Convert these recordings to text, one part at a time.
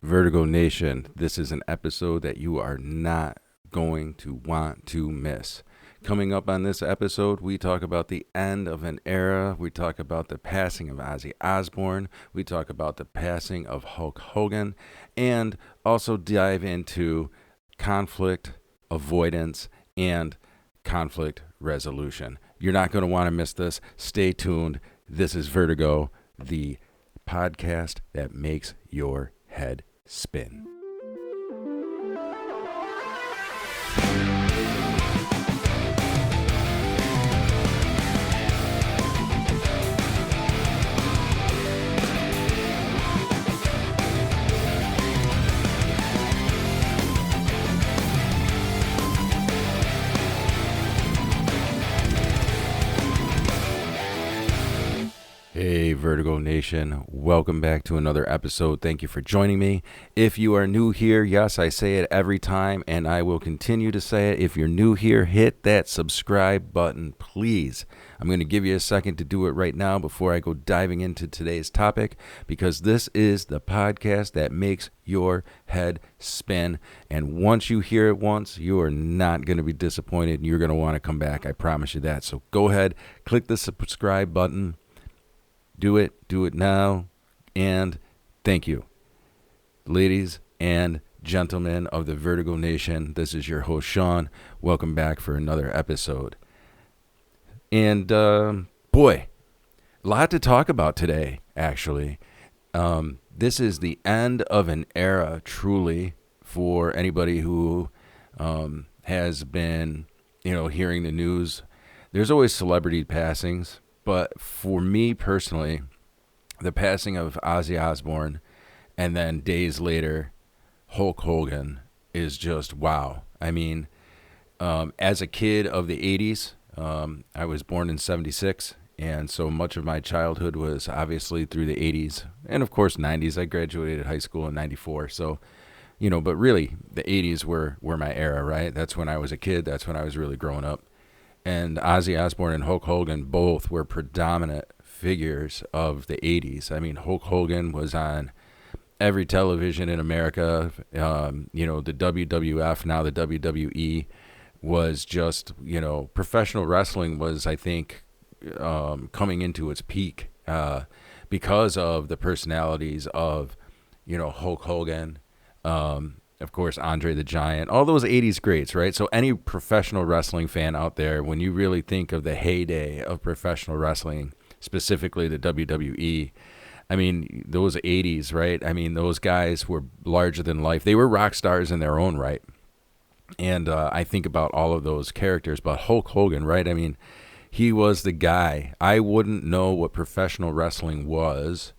Vertigo Nation, this is an episode that you are not going to want to miss. Coming up on this episode, we talk about the end of an era. We talk about the passing of Ozzy Osbourne. We talk about the passing of Hulk Hogan. And also dive into conflict avoidance and conflict resolution. You're not going to want to miss this. Stay tuned. This is Vertigo, the podcast that makes your head spin. Hey, Vertigo Nation. Welcome back to another episode. Thank you for joining me. If you are new here, yes, I say it every time, and I will continue to say it. If you're new here, hit that subscribe button, please. I'm going to give you a second to do it right now before I go diving into today's topic, because this is the podcast that makes your head spin. And once you hear it once, you are not going to be disappointed, and you're going to want to come back. I promise you that. So go ahead, click the subscribe button. Do it now, and thank you. Ladies and gentlemen of the Vertigo Nation, this is your host, Sean. Welcome back for another episode. And, boy, a lot to talk about today, actually. This is the end of an era, truly, for anybody who has been, hearing the news. There's always celebrity passings. But for me personally, the passing of Ozzy Osbourne and then days later, Hulk Hogan is just wow. I mean, as a kid of the 80s, I was born in 76. And so much of my childhood was obviously through the 80s. And of course, 90s. I graduated high school in 94. So, but really the 80s were my era, right? That's when I was a kid. That's when I was really growing up. And Ozzy Osbourne and Hulk Hogan both were predominant figures of the 80s. I mean, Hulk Hogan was on every television in America. The WWF, now the WWE, was just, professional wrestling was, I think, coming into its peak because of the personalities of, Hulk Hogan, of course, Andre the Giant, all those 80s greats, right? So any professional wrestling fan out there, when you really think of the heyday of professional wrestling, specifically the WWE, I mean, those 80s, right? I mean, those guys were larger than life. They were rock stars in their own right. And I think about all of those characters, but Hulk Hogan, right? I mean, he was the guy. I wouldn't know what professional wrestling was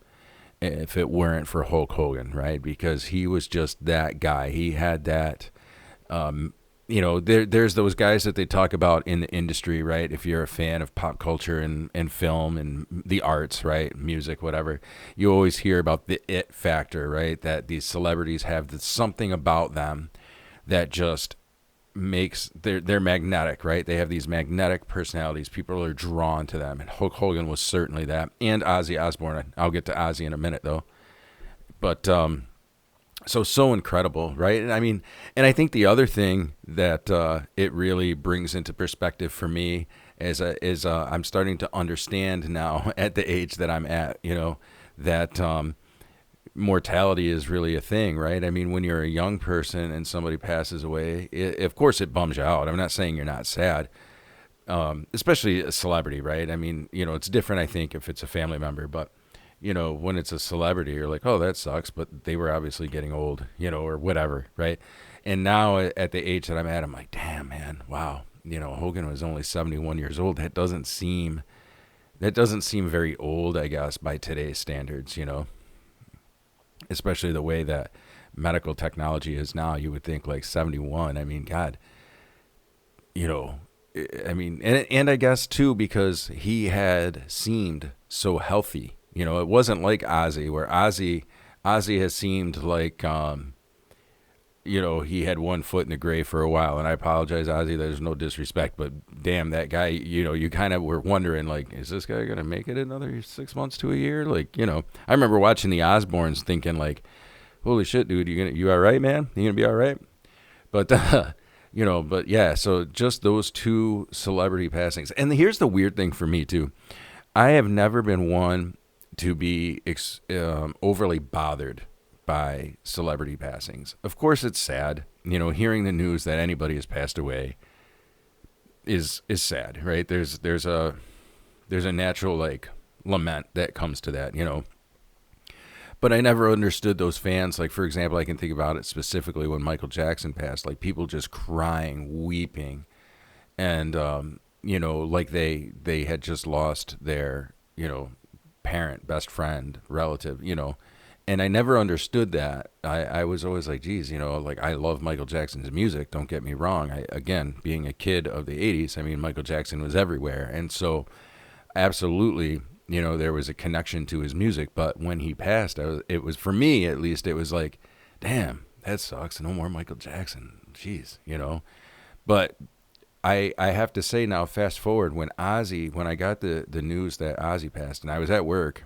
if it weren't for Hulk Hogan, right? Because he was just that guy. He had that, there's those guys that they talk about in the industry, right? If you're a fan of pop culture and film and the arts, right? Music, whatever, you always hear about the it factor, right? That these celebrities have something about them that just makes they're magnetic, right? They have these magnetic personalities. People are drawn to them, and Hulk Hogan was certainly that. And Ozzy Osbourne. I'll get to Ozzy in a minute, though. But so incredible, right? And I mean, and I think the other thing that it really brings into perspective for me is I'm starting to understand now at the age that I'm at, that mortality is really a thing, right? I mean, when you're a young person and somebody passes away, of course it bums you out. I'm not saying you're not sad, especially a celebrity, right? I mean, it's different, I think, if it's a family member, but, when it's a celebrity, you're like, oh, that sucks, but they were obviously getting old, or whatever, right? And now at the age that I'm at, I'm like, damn, man, wow. Hogan was only 71 years old. That doesn't seem very old, I guess, by today's standards, especially the way that medical technology is now. You would think like 71. I mean, God, I mean, and I guess too, because he had seemed so healthy, it wasn't like Ozzy, where Ozzy has seemed like, he had one foot in the grave for a while. And I apologize, Ozzy, there's no disrespect, but damn, that guy, you kind of were wondering, like, is this guy going to make it another 6 months to a year? Like, I remember watching the Osbournes thinking like, holy shit, dude, you all right, man? You gonna be all right? But but yeah. So just those two celebrity passings, and here's the weird thing for me too. I have never been one to be overly bothered by celebrity passings. Of course, it's sad. Hearing the news that anybody has passed away is sad, right? There's a natural like lament that comes to that. But I never understood those fans. Like, for example, I can think about it specifically when Michael Jackson passed, like people just crying, weeping, and like they had just lost their parent, best friend, relative, and I never understood that. I was always like, geez, like I love Michael Jackson's music. Don't get me wrong. Again, being a kid of the '80s, I mean, Michael Jackson was everywhere, and so absolutely, there was a connection to his music. But when he passed, it was for me at least. It was like, damn, that sucks. No more Michael Jackson. Jeez. But I have to say now, fast forward when I got the news that Ozzy passed, and I was at work,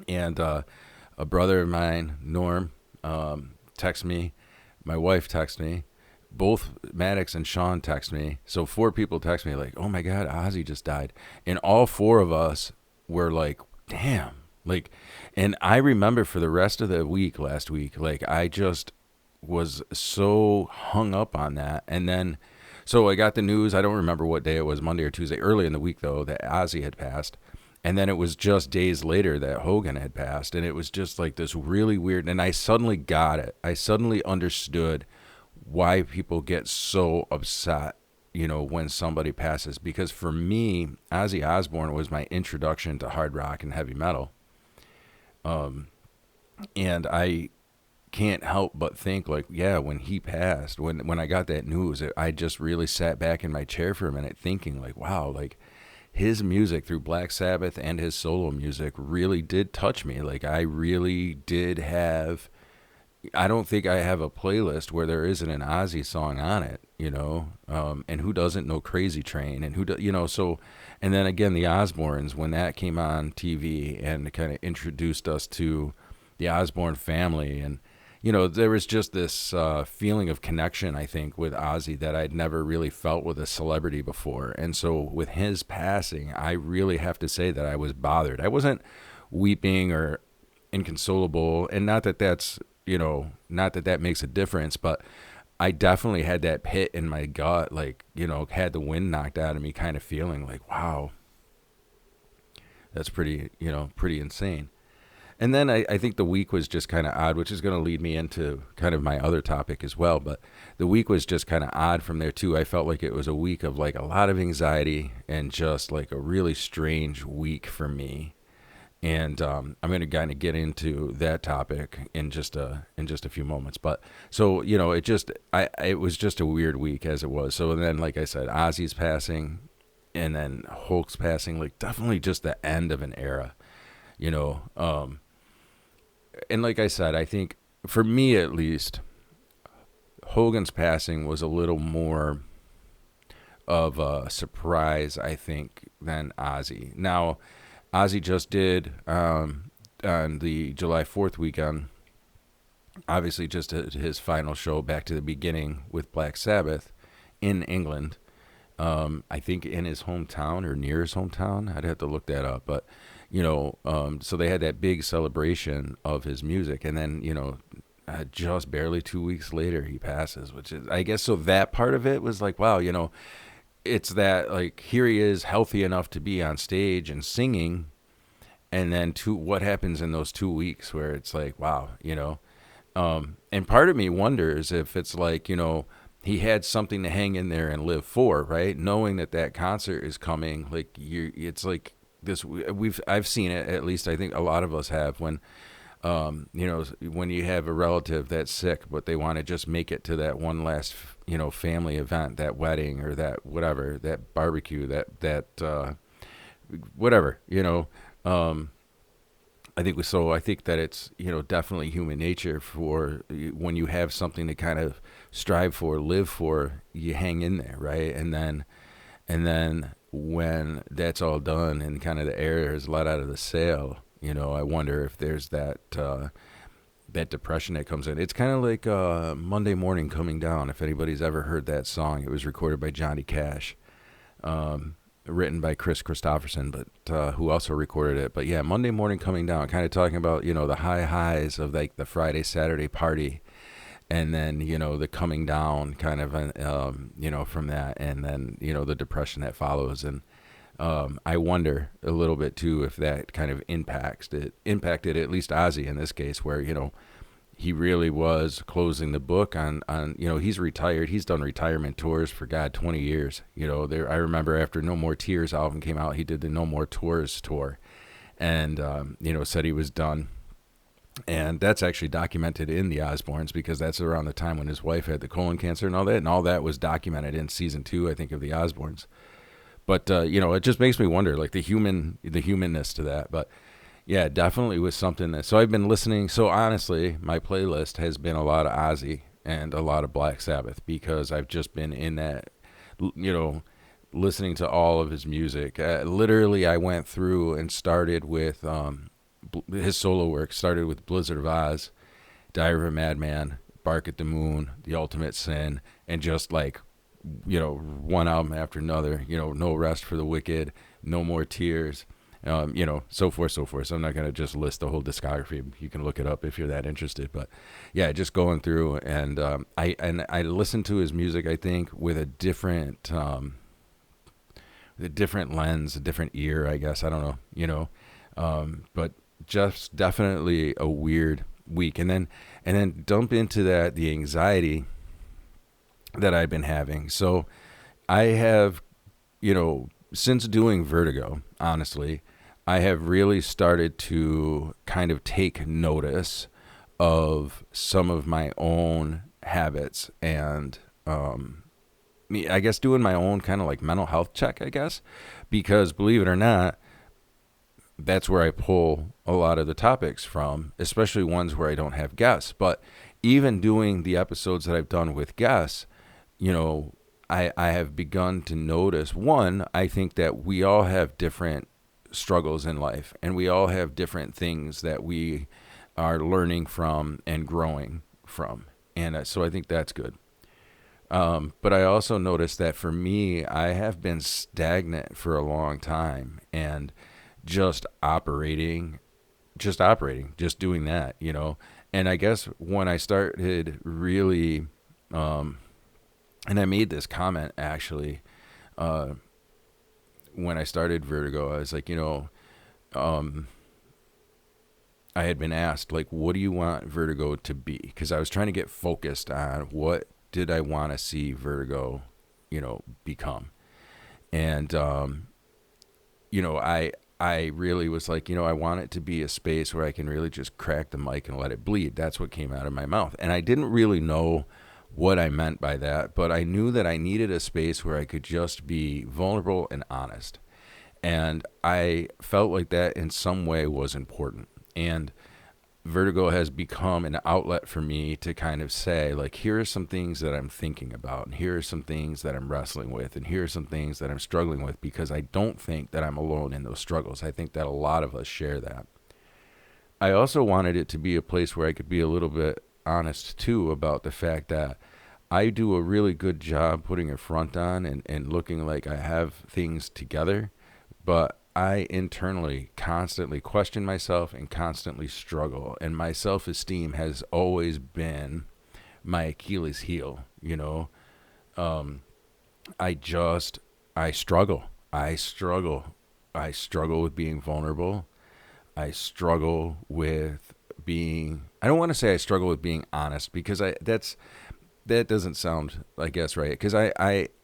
and a brother of mine, Norm, texted me, my wife texted me, both Maddox and Sean text me. So 4 people text me like, oh my God, Ozzy just died. And all 4 of us were like, damn. Like, and I remember for the rest of the week, last week, like I just was so hung up on that. And then, so I got the news. I don't remember what day it was, Monday or Tuesday, early in the week though, that Ozzy had passed. And then it was just days later that Hogan had passed. And it was just like this really weird. And I suddenly got it. I suddenly understood why people get so upset, when somebody passes. Because for me, Ozzy Osbourne was my introduction to hard rock and heavy metal. And I can't help but think like, yeah, when he passed, when I got that news, I just really sat back in my chair for a minute thinking like, wow, like his music through Black Sabbath and his solo music really did touch me. Like I really did have, I don't think I have a playlist where there isn't an Ozzy song on it, and who doesn't know Crazy Train, and who do, so, and then again, the Osbournes, when that came on TV and kind of introduced us to the Osbourne family, and, there was just this feeling of connection, I think, with Ozzy that I'd never really felt with a celebrity before. And so with his passing, I really have to say that I was bothered. I wasn't weeping or inconsolable, and not that that's, not that that makes a difference, but I definitely had that pit in my gut, like, had the wind knocked out of me kind of feeling like, wow, that's pretty insane. And then I think the week was just kind of odd, which is going to lead me into kind of my other topic as well. But the week was just kind of odd from there too. I felt like it was a week of like a lot of anxiety and just like a really strange week for me. And I'm going to kind of get into that topic in just a few moments. But so it was just a weird week as it was. So then, like I said, Ozzy's passing, and then Hulk's passing, like definitely just the end of an era, And like I said, I think for me at least, Hogan's passing was a little more of a surprise, I think, than Ozzy. Now, Ozzy just did on the July 4th weekend, obviously just his final show back to the beginning with Black Sabbath in England. I think in his hometown or near his hometown. I'd have to look that up. But, so they had that big celebration of his music. And then, just barely 2 weeks later, he passes, which is, I guess, so that part of it was like, wow, it's that like here he is healthy enough to be on stage and singing, and then what happens in those 2 weeks where it's like, wow, and part of me wonders if it's like, he had something to hang in there and live for, right? Knowing that concert is coming, like it's like this, I've seen it, at least I think a lot of us have, when when you have a relative that's sick, but they want to just make it to that one last, family event, that wedding or that whatever, that barbecue, that whatever, I think that it's, definitely human nature for when you have something to kind of strive for, live for, you hang in there, right? And then when that's all done and kind of the air is let out of the sail, I wonder if there's that depression that comes in. It's kind of like Monday Morning Coming Down. If anybody's ever heard that song, it was recorded by Johnny Cash, written by Chris Christopherson, but who also recorded it. But yeah, Monday Morning Coming Down, kind of talking about, the high highs of like the Friday, Saturday party, and then, the coming down kind of, from that, and then, the depression that follows. And I wonder a little bit too if that kind of impacted at least Ozzy in this case, where he really was closing the book on he's retired. He's done retirement tours for 20 years. I remember after No More Tears album came out, he did the No More Tours tour, and said he was done. And that's actually documented in the Osbournes, because that's around the time when his wife had the colon cancer and all that was documented in season 2, I think, of the Osbournes. But it just makes me wonder, like the humanness to that. But yeah, definitely was something that. So I've been listening. So honestly, my playlist has been a lot of Ozzy and a lot of Black Sabbath, because I've just been in that, listening to all of his music. Literally, I went through and started with his solo work. Started with Blizzard of Oz, Diary of a Madman, Bark at the Moon, The Ultimate Sin, and just like, one album after another, No Rest for the Wicked, No More Tears, so forth, so forth. So I'm not going to just list the whole discography. You can look it up if you're that interested. But yeah, just going through, and I listened to his music, I think, with a different lens, a different ear, I guess. I don't know, but just definitely a weird week. And then dump into that, the anxiety that I've been having. So I have, since doing Vertigo, honestly, I have really started to kind of take notice of some of my own habits, and I guess doing my own kind of like mental health check, I guess, because believe it or not, that's where I pull a lot of the topics from, especially ones where I don't have guests. But even doing the episodes that I've done with guests, I have begun to notice, one, I think that we all have different struggles in life, and we all have different things that we are learning from and growing from. And so I think that's good. But I also noticed that for me, I have been stagnant for a long time, and just operating, just doing that, And I guess when I started really, and I made this comment actually, when I started Vertigo, I was like, I had been asked, like, what do you want Vertigo to be? Because I was trying to get focused on what did I want to see Vertigo, become. And, I really was like, I want it to be a space where I can really just crack the mic and let it bleed. That's what came out of my mouth. And I didn't really know what I meant by that, but I knew that I needed a space where I could just be vulnerable and honest. And I felt like that in some way was important. And Vertigo has become an outlet for me to kind of say, like, here are some things that I'm thinking about, and here are some things that I'm wrestling with, and here are some things that I'm struggling with, because I don't think that I'm alone in those struggles. I think that a lot of us share that. I also wanted it to be a place where I could be a little bit honest, too, about the fact that I do a really good job putting a front on and looking like I have things together, but I internally constantly question myself and constantly struggle. And my self-esteem has always been my Achilles heel, I struggle. I struggle with being vulnerable. I struggle with being, I don't want to say I struggle with being honest, because that doesn't sound, I guess, right. Because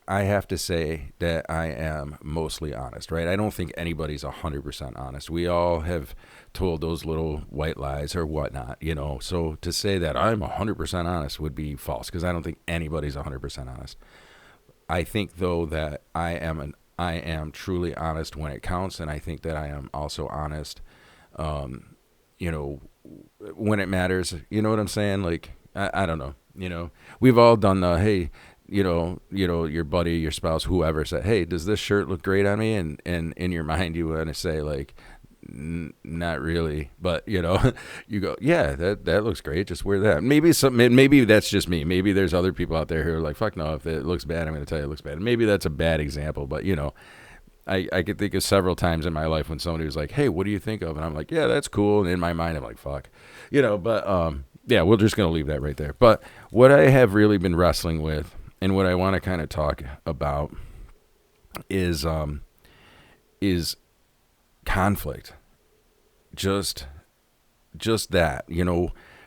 I have to say that I am mostly honest, right? I don't think anybody's 100% honest. We all have told those little white lies or whatnot, So to say that I'm 100% honest would be false, because I don't think anybody's 100% honest. I think, though, that I am truly honest when it counts, and I think that I am also honest, when it matters. You know what I'm saying? Like, I don't know. We've all done the, hey, your buddy, your spouse, whoever said, hey, does this shirt look great on me? And in your mind, you want to say, like, not really, but you go, yeah, that looks great. Just wear that. Maybe that's just me. Maybe there's other people out there who are like, fuck no, if it looks bad, I'm going to tell you it looks bad. Maybe that's a bad example, but I could think of several times in my life when somebody was like, hey, what do you think of? And I'm like, yeah, that's cool. And in my mind, I'm like, fuck, but yeah, we're just going to leave that right there. But what I have really been wrestling with and what I want to kind of talk about is conflict. Just that,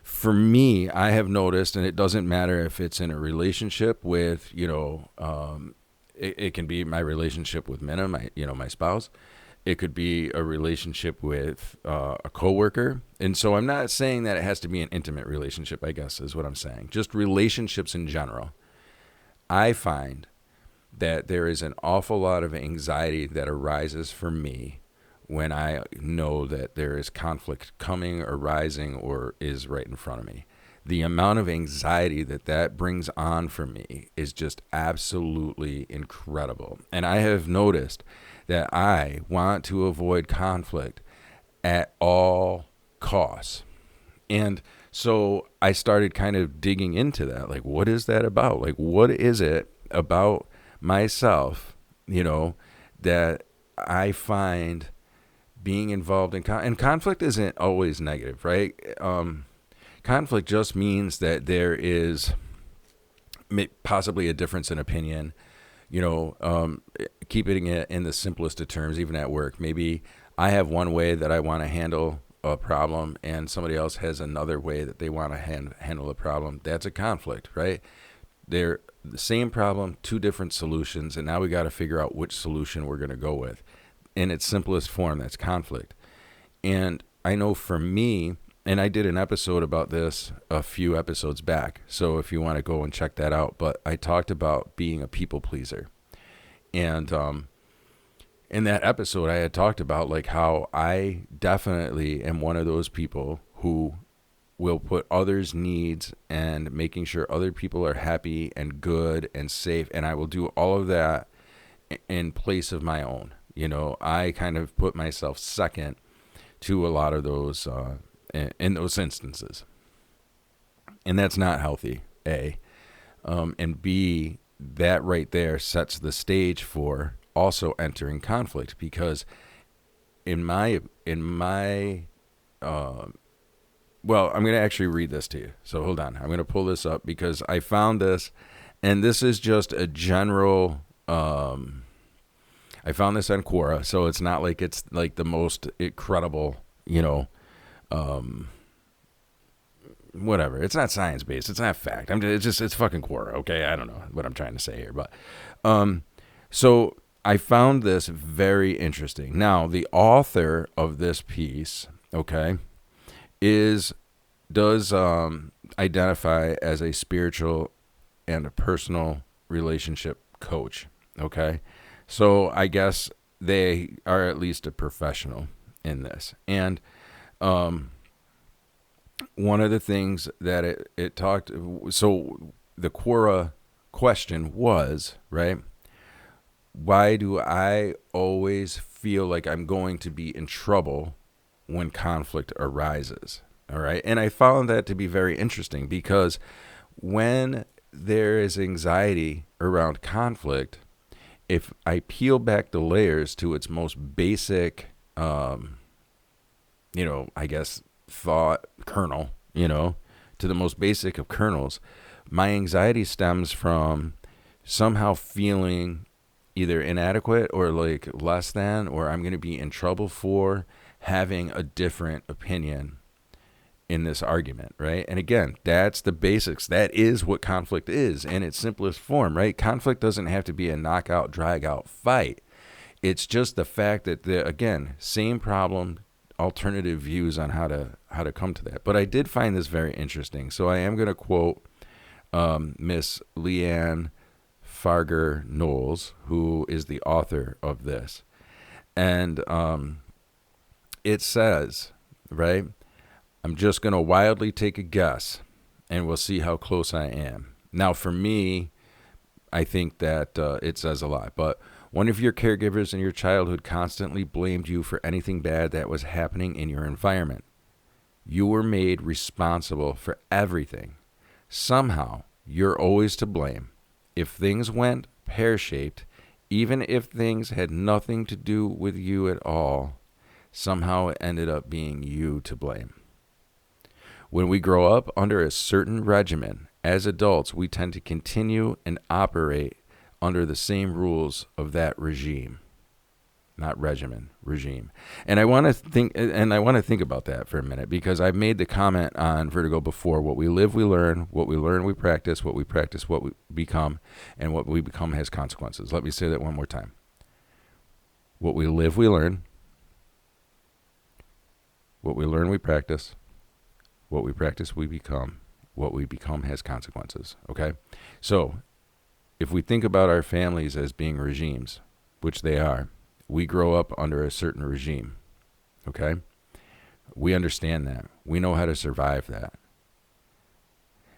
for me, I have noticed, and it doesn't matter if it's in a relationship with, it can be my relationship with Minna, my spouse. It could be a relationship with a coworker. And so I'm not saying that it has to be an intimate relationship, I guess is what I'm saying. Just relationships in general. I find that there is an awful lot of anxiety that arises for me when I know that there is conflict coming or rising or is right in front of me. The amount of anxiety that brings on for me is just absolutely incredible. And I have noticed that I want to avoid conflict at all costs. And so I started kind of digging into that. Like, what is that about? Like, what is it about myself, that I find being involved in and conflict isn't always negative, right? Conflict just means that there is possibly a difference in opinion, keeping it in the simplest of terms, even at work. Maybe I have one way that I want to handle a problem and somebody else has another way that they want to handle a problem. That's a conflict, right? They're the same problem, two different solutions, and now we got to figure out which solution we're going to go with. In its simplest form, that's conflict. And I know for me, and I did an episode about this a few episodes back, so if you want to go and check that out, but I talked about being a people pleaser. And in that episode, I had talked about like how I definitely am one of those people who will put others' needs and making sure other people are happy and good and safe. And I will do all of that in place of my own. I kind of put myself second to a lot of those, in those instances. And that's not healthy, A. And B, that right there sets the stage for also entering conflict, because well, I'm going to actually read this to you. So hold on. I'm going to pull this up because I found this, and this is just a general, I found this on Quora, so it's not like it's like the most incredible, whatever. It's not science-based. It's not fact. It's fucking Quora, okay? I don't know what I'm trying to say here, but, so I found this very interesting. Now, the author of this piece, okay, does identify as a spiritual and a personal relationship coach. Okay, so I guess they are at least a professional in this. And one of the things that it talked, so the Quora question was, right, why do I always feel like I'm going to be in trouble when conflict arises? All right. And I found that to be very interesting, because when there is anxiety around conflict, if I peel back the layers to its most basic, I guess, thought kernel, to the most basic of kernels, my anxiety stems from somehow feeling either inadequate or like less than, or I'm going to be in trouble for having a different opinion in this argument, right? And again, that's the basics. That is what conflict is in its simplest form, right? Conflict doesn't have to be a knockout, drag out fight. It's just the fact that again, same problem, alternative views on how to come to that. But I did find this very interesting. So I am going to quote Miss Leanne Farger Knowles, who is the author of this. And it says, right, I'm just going to wildly take a guess, and we'll see how close I am. Now, for me, I think that it says a lot. But One of your caregivers in your childhood constantly blamed you for anything bad that was happening in your environment. You were made responsible for everything. Somehow, you're always to blame. If things went pear-shaped, even if things had nothing to do with you at all, somehow it ended up being you to blame. When we grow up under a certain regimen, as adults, we tend to continue and operate under the same rules of that regime. Not regimen, regime. And I want to think about that for a minute, because I've made the comment on Vertigo before: what we live, we learn; what we learn, we practice; what we practice, what we become; and what we become has consequences. Let me say that one more time. What we live, we learn; what we learn, we practice; what we practice, we become; what we become has consequences. Okay? So, if we think about our families as being regimes, which they are, we grow up under a certain regime, okay? We understand that. We know how to survive that.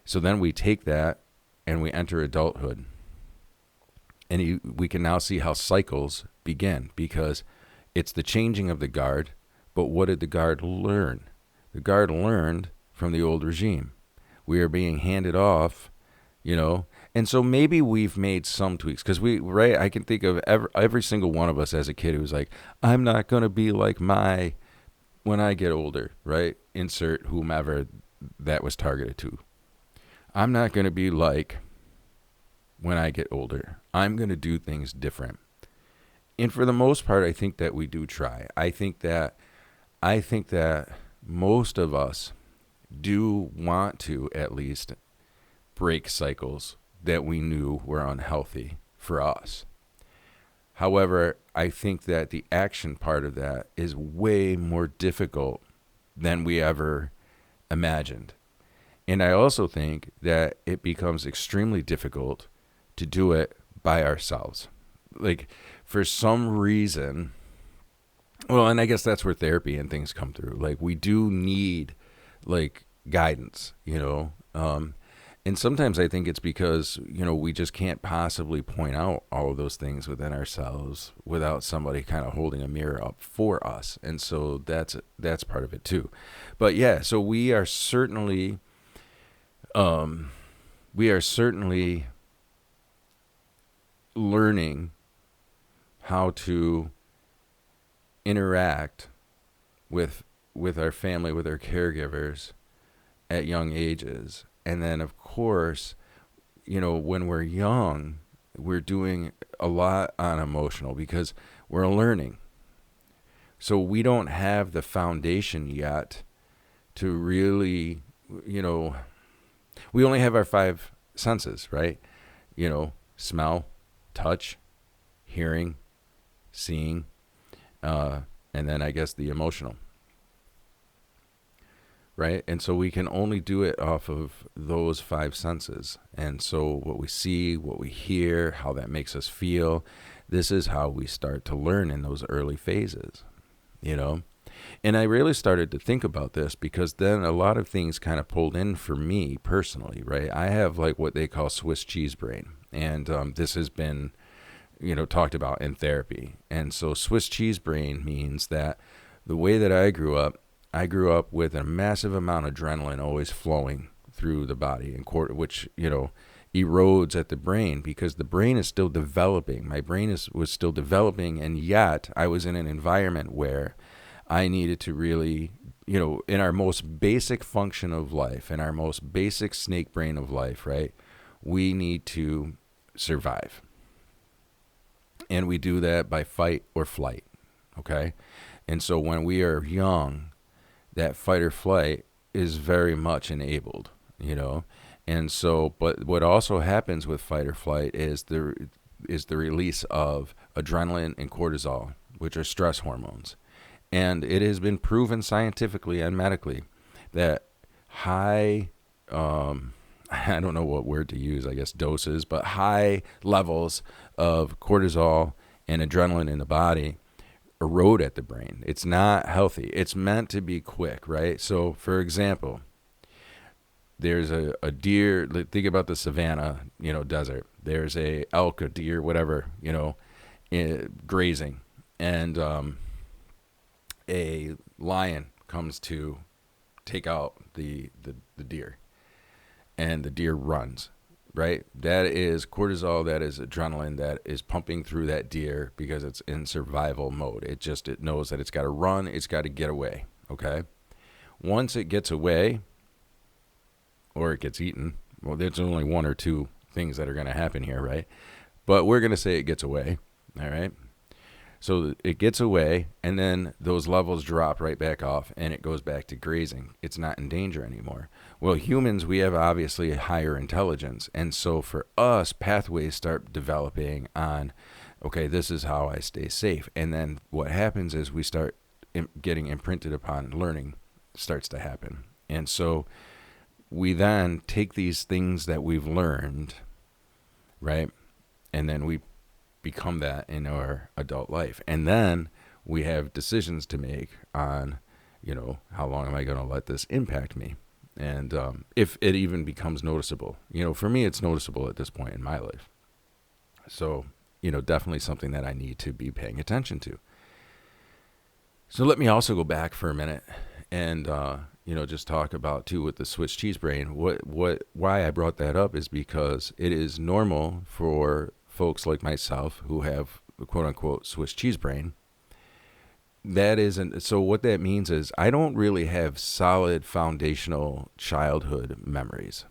So then we take that and we enter adulthood. And we can now see how cycles begin, because it's the changing of the guard. But what did the guard learn? The guard learned from the old regime. We are being handed off, and so maybe we've made some tweaks, because I can think of every single one of us as a kid who was like, I'm not going to be like when I get older, right? Insert whomever that was targeted to. I'm not going to be like when I get older. I'm going to do things different. And for the most part, I think that we do try. I think that most of us do want to at least break cycles that we knew were unhealthy for us. However, I think that the action part of that is way more difficult than we ever imagined. And I also think that it becomes extremely difficult to do it by ourselves. Like, for some reason, well, and I guess that's where therapy and things come through. Like, we do need, like, guidance, and sometimes I think it's because, we just can't possibly point out all of those things within ourselves without somebody kind of holding a mirror up for us. And so that's part of it too. But yeah, so we are certainly learning how to interact with our family, with our caregivers at young ages. And then, of course, when we're young, we're doing a lot on emotional, because we're learning. So we don't have the foundation yet to really, we only have our 5 senses, right? Smell, touch, hearing, seeing, and then I guess the emotional. Right? And so we can only do it off of those 5 senses. And so what we see, what we hear, how that makes us feel, this is how we start to learn in those early phases, And I really started to think about this, because then a lot of things kind of pulled in for me personally, right? I have like what they call Swiss cheese brain. And this has been, talked about in therapy. And so Swiss cheese brain means that the way that I grew up with a massive amount of adrenaline always flowing through the body, and which erodes at the brain, because the brain is still developing. My brain was still developing, and yet I was in an environment where I needed to really, in our most basic function of life, in our most basic snake brain of life, right? We need to survive, and we do that by fight or flight. Okay, and so when we are young, that fight or flight is very much enabled, And so, but what also happens with fight or flight is the release of adrenaline and cortisol, which are stress hormones. And it has been proven scientifically and medically that high, I don't know what word to use, I guess doses, but high levels of cortisol and adrenaline in the body erode at the brain. It's not healthy. It's meant to be quick, right? So, for example, there's a deer. Think about the savannah, desert. There's a elk, a deer, whatever, grazing, and a lion comes to take out the deer, and the deer runs. Right, that is cortisol, that is adrenaline that is pumping through that deer because it's in survival mode. It knows that it's got to run, it's got to get away. Okay, once it gets away, or it gets eaten, well, there's only one or two things that are going to happen here, right? But we're going to say it gets away. All right, so it gets away, and then those levels drop right back off, and it goes back to grazing. It's not in danger anymore. Well, humans, we have obviously a higher intelligence, and so for us, pathways start developing on, okay, this is how I stay safe. And then what happens is we start getting imprinted upon learning starts to happen. And so we then take these things that we've learned, right, and then we become that in our adult life. And then we have decisions to make on, how long am I going to let this impact me? And if it even becomes noticeable. For me, it's noticeable at this point in my life. So, definitely something that I need to be paying attention to. So let me also go back for a minute and, just talk about, too, with the Swiss cheese brain. Why I brought that up is because it is normal for folks like myself who have the quote-unquote Swiss cheese brain. So what that means is I don't really have solid foundational childhood memories.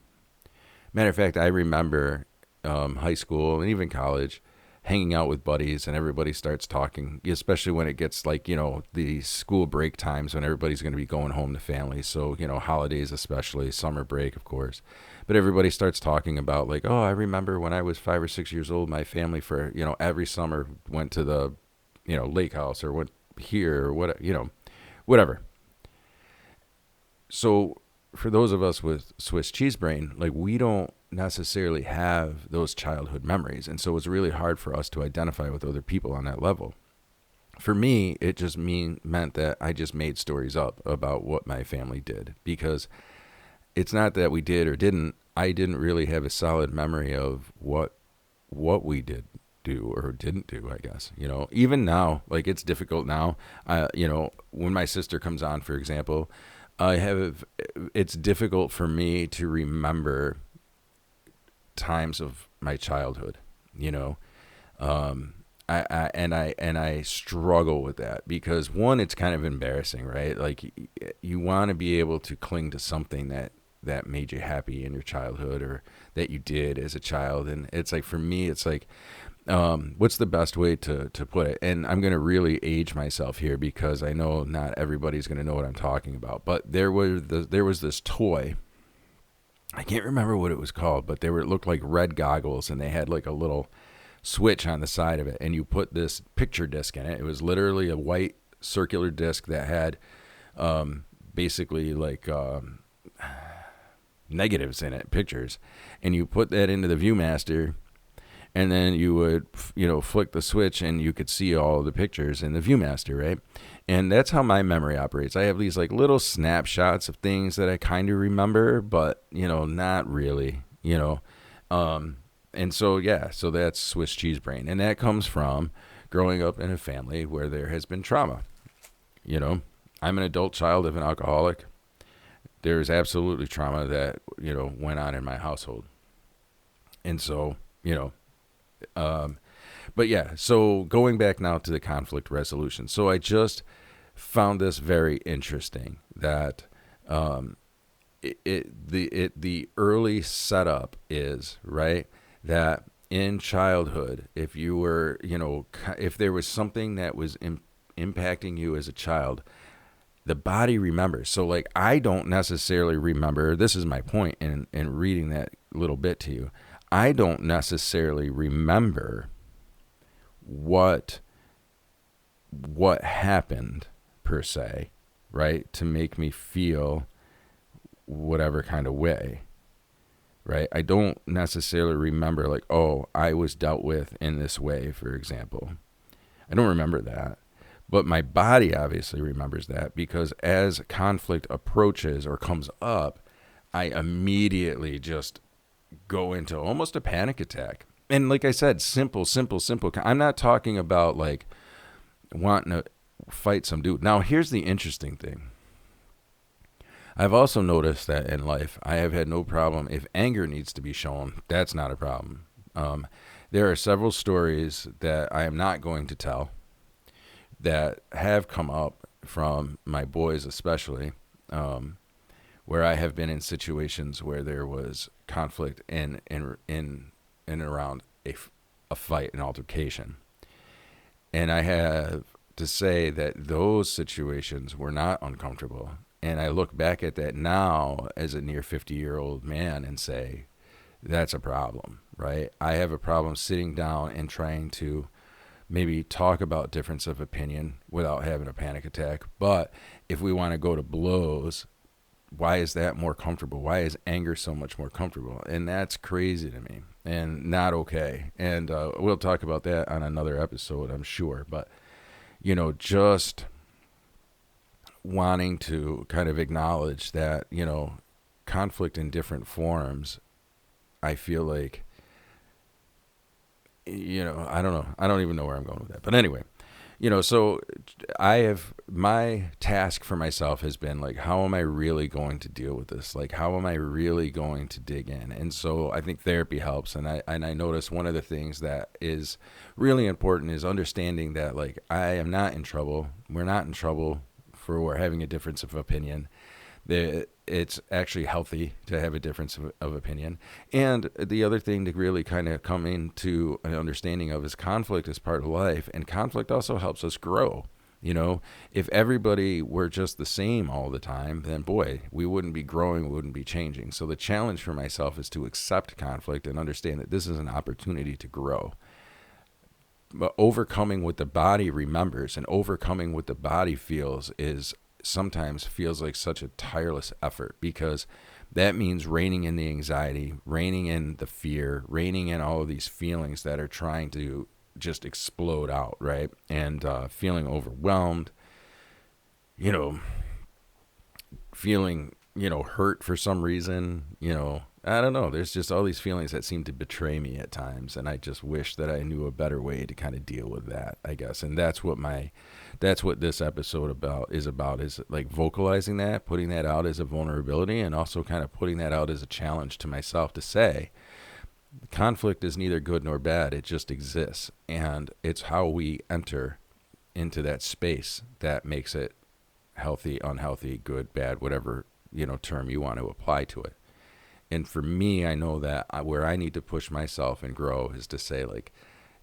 Matter of fact, I remember high school and even college hanging out with buddies, and everybody starts talking, especially when it gets like, the school break times when everybody's going to be going home to family. So, holidays, especially summer break, of course. But everybody starts talking about like, oh, I remember when I was 5 or 6 years old, my family for, every summer went to the, lake house or went here or whatever. So for those of us with Swiss cheese brain, like we don't necessarily have those childhood memories. And so it's really hard for us to identify with other people on that level. For me, it just meant that I just made stories up about what my family did, because it's not that we did or didn't. I didn't really have a solid memory of what we did do or didn't do, I guess. Even now, like it's difficult now. When my sister comes on, for example, it's difficult for me to remember times of my childhood, I struggle with that because one, it's kind of embarrassing, right? Like you want to be able to cling to something that made you happy in your childhood or that you did as a child. And it's like, for me, it's like, what's the best way to put it? And I'm going to really age myself here because I know not everybody's going to know what I'm talking about, but there was this toy. I can't remember what it was called, but it looked like red goggles, and they had like a little switch on the side of it, and you put this picture disc in it. It was literally a white circular disc that had basically like negatives in it, pictures, and you put that into the Viewmaster, and then you would flick the switch and you could see all the pictures in the Viewmaster, right? And that's how my memory operates. I have these like little snapshots of things that I kind of remember, but not really, and so so that's Swiss cheese brain, and that comes from growing up in a family where there has been trauma. I'm an adult child of an alcoholic. There's absolutely trauma that went on in my household, and so but yeah, so going back now to the conflict resolution. So I just found this very interesting that the early setup is, right, that in childhood, if you were, if there was something that was impacting you as a child, the body remembers. So like, I don't necessarily remember, this is my point in reading that little bit to you. I don't necessarily remember what happened per se, right, to make me feel whatever kind of way, right? I don't necessarily remember like, oh, I was dealt with in this way, for example. I don't remember that. But my body obviously remembers that, because as conflict approaches or comes up, I immediately just go into almost a panic attack. And like I said, simple, simple, simple. I'm not talking about like wanting to fight some dude. Now, here's the interesting thing. I've also noticed that in life, I have had no problem if anger needs to be shown. That's not a problem. Um, there are several stories that I am not going to tell that have come up from my boys, especially, um, where I have been in situations where there was conflict in and around a fight, an altercation, and I have to say that those situations were not uncomfortable. And I look back at that now as a near 50-year-old man and say, that's a problem, right? I have a problem sitting down and trying to maybe talk about difference of opinion without having a panic attack. But if we want to go to blows, why is that more comfortable? Why is anger so much more comfortable? And that's crazy to me and not okay. And we'll talk about that on another episode, I'm sure. But, just wanting to kind of acknowledge that, conflict in different forms, I feel like, I don't know. I don't even know where I'm going with that. But anyway, so my task for myself has been like, how am I really going to deal with this? Like, how am I really going to dig in? And so I think therapy helps. And I notice one of the things that is really important is understanding that, like, I am not in trouble. We're not in trouble for having a difference of opinion. It's actually healthy to have a difference of opinion. And the other thing to really kind of come into an understanding of is conflict is part of life, and conflict also helps us grow. If everybody were just the same all the time, then boy, we wouldn't be growing, we wouldn't be changing. So the challenge for myself is to accept conflict and understand that this is an opportunity to grow. But overcoming what the body remembers and overcoming what the body feels sometimes feels like such a tireless effort, because that means reining in the anxiety, reining in the fear, reining in all of these feelings that are trying to just explode out, right? And feeling overwhelmed, feeling, hurt for some reason, I don't know. There's just all these feelings that seem to betray me at times, and I just wish that I knew a better way to kind of deal with that, I guess. And that's what this episode is like vocalizing that, putting that out as a vulnerability, and also kind of putting that out as a challenge to myself to say, conflict is neither good nor bad. It just exists, and it's how we enter into that space that makes it healthy, unhealthy, good, bad, whatever, term you want to apply to it. And for me, I know that where I need to push myself and grow is to say, like,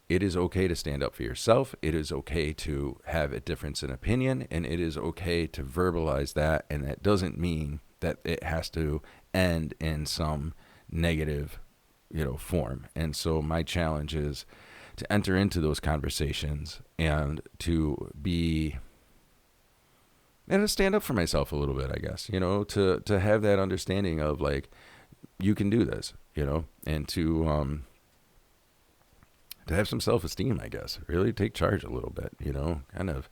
it is okay to stand up for yourself. It is okay to have a difference in opinion, and it is okay to verbalize that. And that doesn't mean that it has to end in some negative, form. And so my challenge is to enter into those conversations and to stand up for myself a little bit, I guess, to have that understanding of, like, you can do this, and to have some self-esteem, I guess, really take charge a little bit, kind of,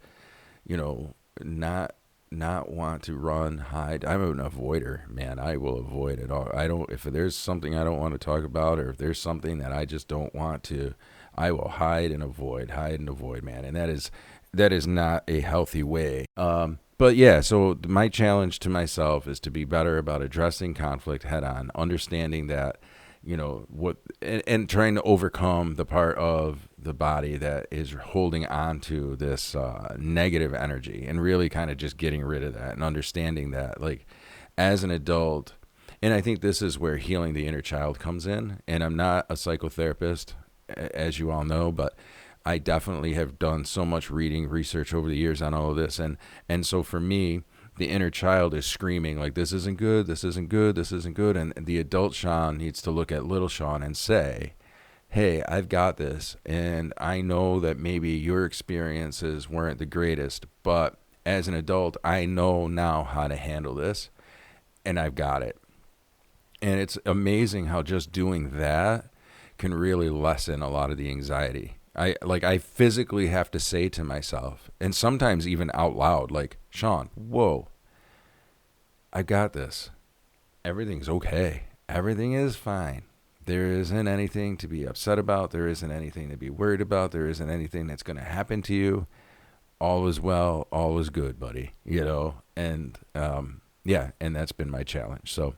not want to run, hide. I'm an avoider, man. I will avoid it all. If there's something I don't want to talk about, or if there's something that I just don't want to, I will hide and avoid, man. And that is not a healthy way. But yeah, so my challenge to myself is to be better about addressing conflict head on, understanding that, and trying to overcome the part of the body that is holding on to this negative energy, and really kind of just getting rid of that and understanding that, like, as an adult. And I think this is where healing the inner child comes in. And I'm not a psychotherapist, as you all know, but I definitely have done so much research over the years on all of this. And so for me, the inner child is screaming, like, this isn't good, this isn't good, this isn't good. And the adult Sean needs to look at little Sean and say, hey, I've got this. And I know that maybe your experiences weren't the greatest, but as an adult, I know now how to handle this, and I've got it. And it's amazing how just doing that can really lessen a lot of the anxiety. I physically have to say to myself, and sometimes even out loud, like, Sean, whoa, I got this. Everything's okay. Everything is fine. There isn't anything to be upset about. There isn't anything to be worried about. There isn't anything that's going to happen to you. All is well. All is good, buddy. And yeah, and that's been my challenge. So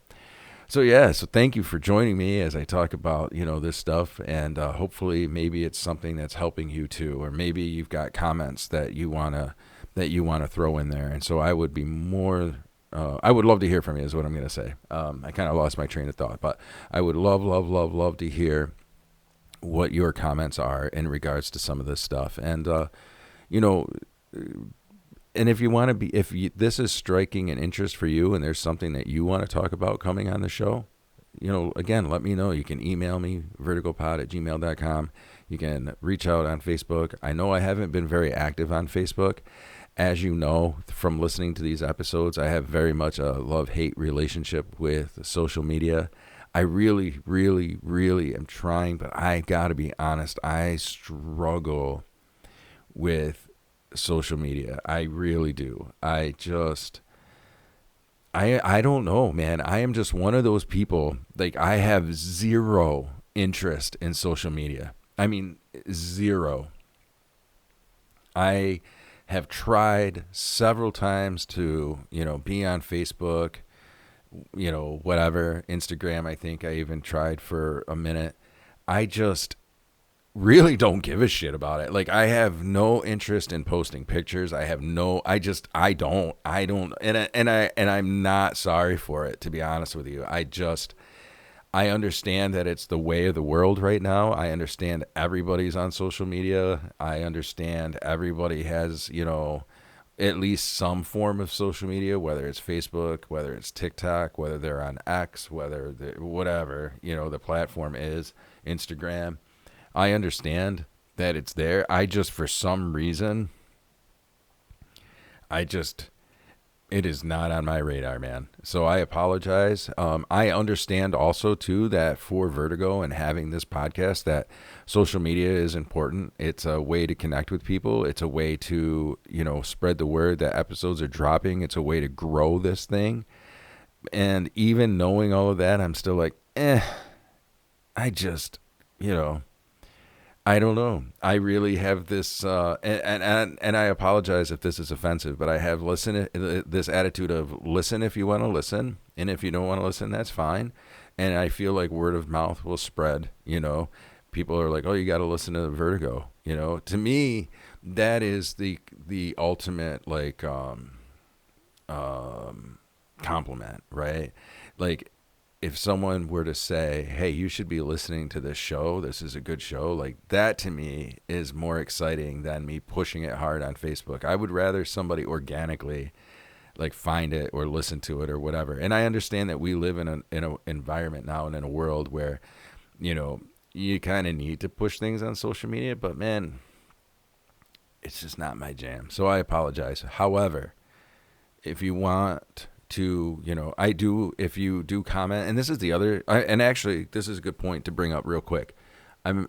yeah, so thank you for joining me as I talk about, this stuff, and hopefully maybe it's something that's helping you too, or maybe you've got comments that you wanna throw in there, and so I would be more. I would love to hear from you, is what I'm going to say. I kind of lost my train of thought, but I would love, love, love, love to hear what your comments are in regards to some of this stuff. And, you know, and if you want to be, if you, this is striking an interest for you and there's something that you want to talk about coming on the show, again, let me know. You can email me, vertigopod@gmail.com. You can reach out on Facebook. I know I haven't been very active on Facebook. As you know, from listening to these episodes, I have very much a love-hate relationship with social media. I really, really, really am trying, but I got to be honest, I struggle with social media. I really do. I don't know, man. I am just one of those people, like, I have zero interest in social media. I mean, zero. I have tried several times to, be on Facebook, whatever, Instagram. I think I even tried for a minute. I just really don't give a shit about it. Like, I have no interest in posting pictures. I don't, and I'm not sorry for it, to be honest with you. I understand that it's the way of the world right now. I understand everybody's on social media. I understand everybody has, at least some form of social media, whether it's Facebook, whether it's TikTok, whether they're on X, whatever, the platform is, Instagram. I understand that it's there. For some reason, it is not on my radar, man. So I apologize. I understand also, too, that for Vertigo and having this podcast, that social media is important. It's a way to connect with people. It's a way to, spread the word that episodes are dropping. It's a way to grow this thing. And even knowing all of that, I'm still like, I just, I don't know. I really have this, and I apologize if this is offensive, but I have this attitude of listen if you want to listen, and if you don't want to listen, that's fine. And I feel like word of mouth will spread. People are like, oh, you got to listen to Vertigo. To me, that is the ultimate compliment, right? Like, if someone were to say, hey, you should be listening to this show, this is a good show, like, that to me is more exciting than me pushing it hard on Facebook. I would rather somebody organically find it or listen to it or whatever. And I understand that we live in an environment now and in a world where, you kind of need to push things on social media, but man, it's just not my jam. So I apologize. However, if you want to, if you do comment, and this is the other, and actually this is a good point to bring up real quick.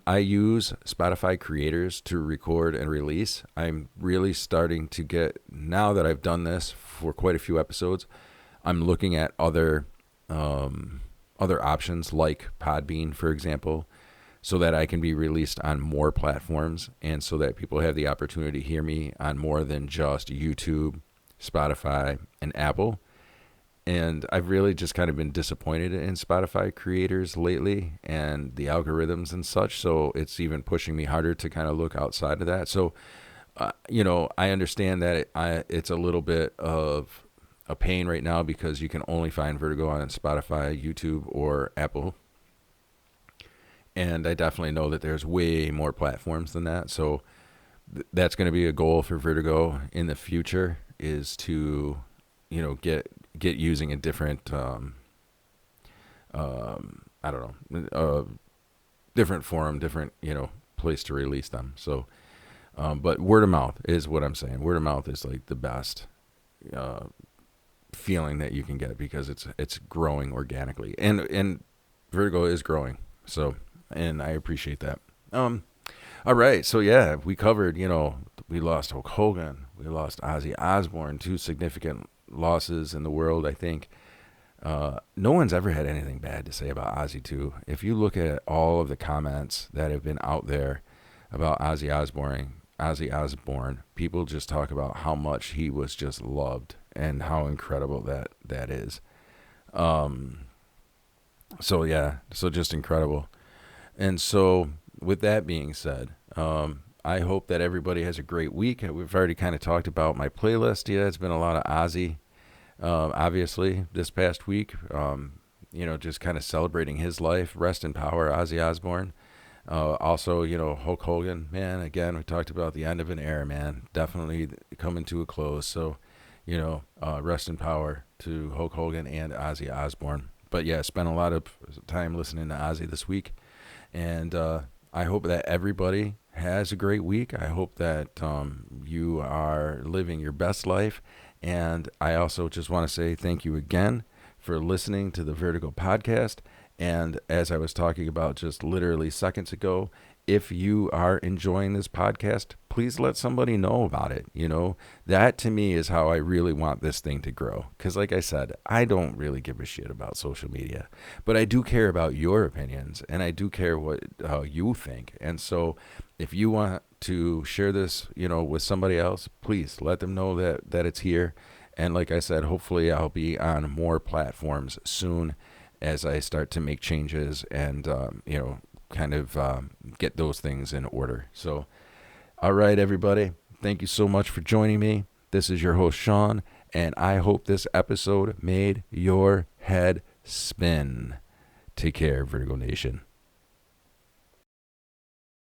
I use Spotify creators to record and release. I'm really starting to get, now that I've done this for quite a few episodes, I'm looking at other options like Podbean, for example, so that I can be released on more platforms and so that people have the opportunity to hear me on more than just YouTube, Spotify, and Apple. And I've really just kind of been disappointed in Spotify creators lately and the algorithms and such. So it's even pushing me harder to kind of look outside of that. So, I understand that it's a little bit of a pain right now because you can only find Vertigo on Spotify, YouTube, or Apple. And I definitely know that there's way more platforms than that. So that's going to be a goal for Vertigo in the future, is to, get using a different, I don't know, different forum, different, place to release them. So, but word of mouth is what I'm saying. Word of mouth is like the best, feeling that you can get because it's growing organically, and Vertigo is growing. So, and I appreciate that. All right. So yeah, we covered, we lost Hulk Hogan. We lost Ozzy Osbourne, two significant losses in the world, I think. No one's ever had anything bad to say about Ozzy too. If you look at all of the comments that have been out there about Ozzy Osbourne, people just talk about how much he was just loved and how incredible that is. Um, so yeah, so just incredible. And so with that being said, I hope that everybody has a great week. We've already kind of talked about my playlist. Yeah, it's been a lot of Ozzy, obviously, this past week. Just kind of celebrating his life. Rest in power, Ozzy Osbourne. Also, Hulk Hogan, man, again, we talked about the end of an era, man. Definitely coming to a close. So, rest in power to Hulk Hogan and Ozzy Osbourne. But yeah, spent a lot of time listening to Ozzy this week. And I hope that everybody has a great week. I hope that you are living your best life. And I also just want to say thank you again for listening to the Vertigo podcast. And as I was talking about just literally seconds ago, if you are enjoying this podcast, please let somebody know about it. That to me is how I really want this thing to grow. Because, like I said, I don't really give a shit about social media, but I do care about your opinions and I do care what you think. And so, if you want to share this, with somebody else, please let them know that it's here. And like I said, hopefully I'll be on more platforms soon as I start to make changes and, kind of get those things in order. So, all right, everybody. Thank you so much for joining me. This is your host, Sean, and I hope this episode made your head spin. Take care, Vertigo Nation.